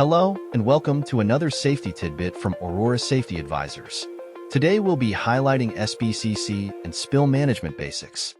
Hello, and welcome to another safety tidbit from Aurora Safety Advisors. Today we'll be highlighting SBCC and spill management basics.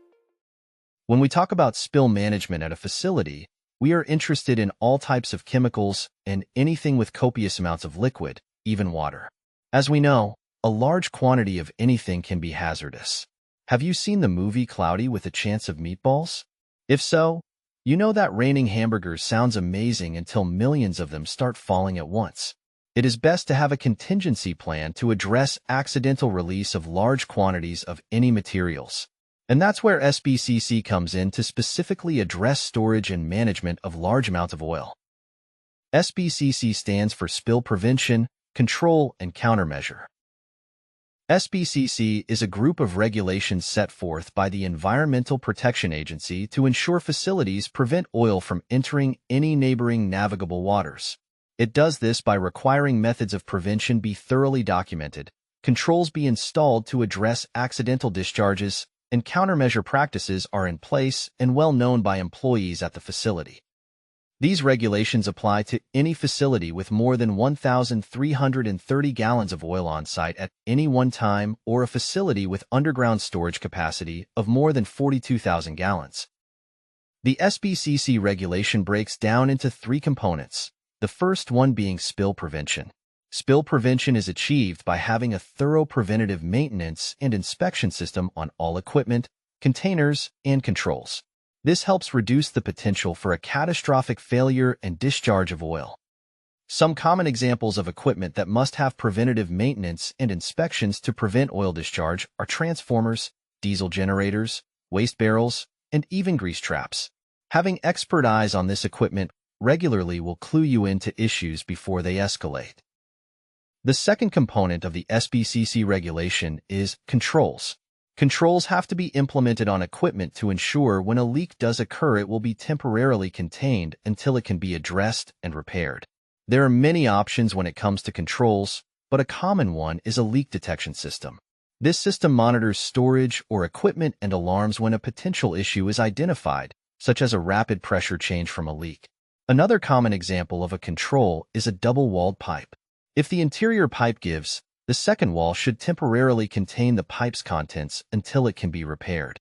When we talk about spill management at a facility, we are interested in all types of chemicals and anything with copious amounts of liquid, even water. As we know, a large quantity of anything can be hazardous. Have you seen the movie Cloudy with a Chance of Meatballs? If so, you know that raining hamburgers sounds amazing until millions of them start falling at once. It is best to have a contingency plan to address accidental release of large quantities of any materials. And that's where SBCC comes in to specifically address storage and management of large amounts of oil. SBCC stands for Spill Prevention, Control, and Countermeasure. SBCC is a group of regulations set forth by the Environmental Protection Agency to ensure facilities prevent oil from entering any neighboring navigable waters. It does this by requiring methods of prevention be thoroughly documented, controls be installed to address accidental discharges, and countermeasure practices are in place and well known by employees at the facility. These regulations apply to any facility with more than 1,330 gallons of oil on site at any one time or a facility with underground storage capacity of more than 42,000 gallons. The SBCC regulation breaks down into three components, the first one being spill prevention. Spill prevention is achieved by having a thorough preventative maintenance and inspection system on all equipment, containers, and controls. This helps reduce the potential for a catastrophic failure and discharge of oil. Some common examples of equipment that must have preventative maintenance and inspections to prevent oil discharge are transformers, diesel generators, waste barrels, and even grease traps. Having expert eyes on this equipment regularly will clue you into issues before they escalate. The second component of the SBCC regulation is controls. Controls have to be implemented on equipment to ensure when a leak does occur it will be temporarily contained until it can be addressed and repaired. There are many options when it comes to controls, but a common one is a leak detection system. This system monitors storage or equipment and alarms when a potential issue is identified, such as a rapid pressure change from a leak. Another common example of a control is a double-walled pipe. If the interior pipe gives, the second wall should temporarily contain the pipe's contents until it can be repaired.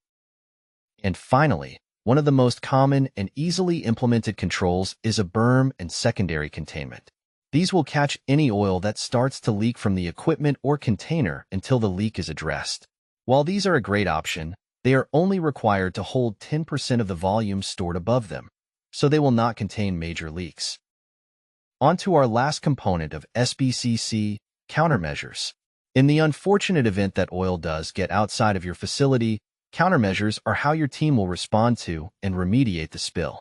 And finally, one of the most common and easily implemented controls is a berm and secondary containment. These will catch any oil that starts to leak from the equipment or container until the leak is addressed. While these are a great option, they are only required to hold 10% of the volume stored above them, so they will not contain major leaks. On to our last component of SBCC, countermeasures. In the unfortunate event that oil does get outside of your facility, countermeasures are how your team will respond to and remediate the spill.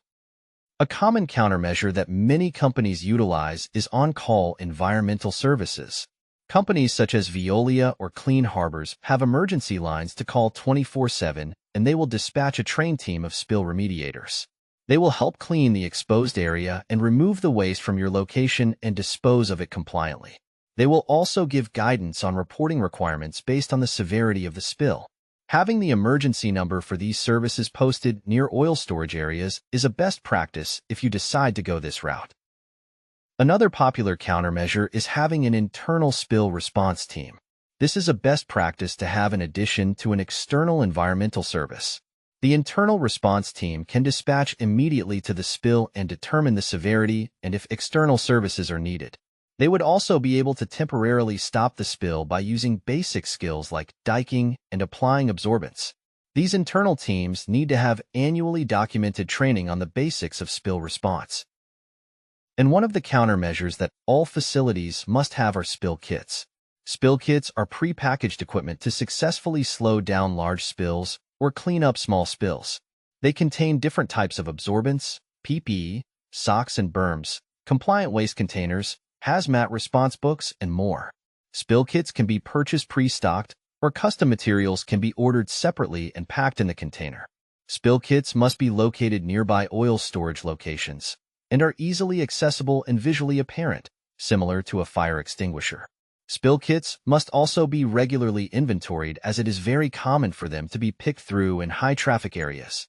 A common countermeasure that many companies utilize is on-call environmental services. Companies such as Veolia or Clean Harbors have emergency lines to call 24/7, and they will dispatch a trained team of spill remediators. They will help clean the exposed area and remove the waste from your location and dispose of it compliantly. They will also give guidance on reporting requirements based on the severity of the spill. Having the emergency number for these services posted near oil storage areas is a best practice if you decide to go this route. Another popular countermeasure is having an internal spill response team. This is a best practice to have in addition to an external environmental service. The internal response team can dispatch immediately to the spill and determine the severity and if external services are needed. They would also be able to temporarily stop the spill by using basic skills like diking and applying absorbents. These internal teams need to have annually documented training on the basics of spill response. And one of the countermeasures that all facilities must have are spill kits. Spill kits are pre-packaged equipment to successfully slow down large spills or clean up small spills. They contain different types of absorbents, PPE, socks and berms, compliant waste containers, hazmat response books, and more. Spill kits can be purchased pre-stocked, or custom materials can be ordered separately and packed in the container. Spill kits must be located nearby oil storage locations and are easily accessible and visually apparent, similar to a fire extinguisher. Spill kits must also be regularly inventoried as it is very common for them to be picked through in high-traffic areas.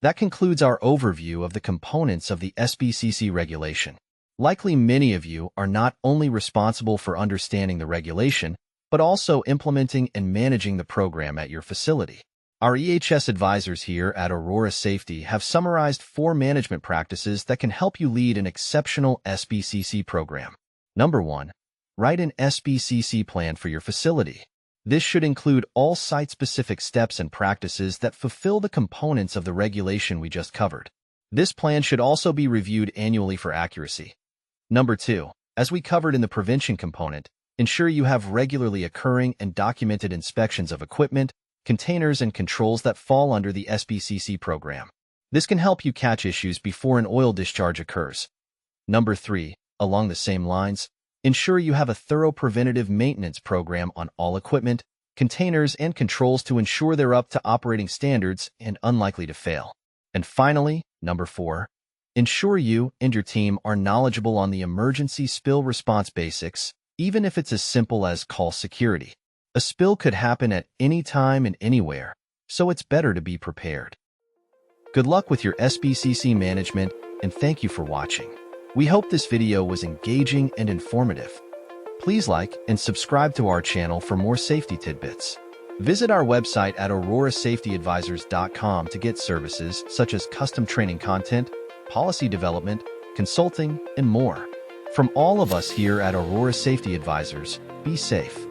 That concludes our overview of the components of the SBCC regulation. Likely many of you are not only responsible for understanding the regulation, but also implementing and managing the program at your facility. Our EHS advisors here at Aurora Safety have summarized 4 management practices that can help you lead an exceptional SBCC program. Number 1. Write an SBCC plan for your facility. This should include all site-specific steps and practices that fulfill the components of the regulation we just covered. This plan should also be reviewed annually for accuracy. Number 2. As we covered in the prevention component, ensure you have regularly occurring and documented inspections of equipment, containers, and controls that fall under the SBCC program. This can help you catch issues before an oil discharge occurs. Number 3. Along the same lines, ensure you have a thorough preventative maintenance program on all equipment, containers, and controls to ensure they're up to operating standards and unlikely to fail. And finally, number 4. Ensure you and your team are knowledgeable on the emergency spill response basics, even if it's as simple as call security. A spill could happen at any time and anywhere, so it's better to be prepared. Good luck with your SBCC management, and thank you for watching. We hope this video was engaging and informative. Please like and subscribe to our channel for more safety tidbits. Visit our website at aurorasafetyadvisors.com to get services such as custom training content, policy development, consulting, and more. From all of us here at Aurora Safety Advisors, be safe.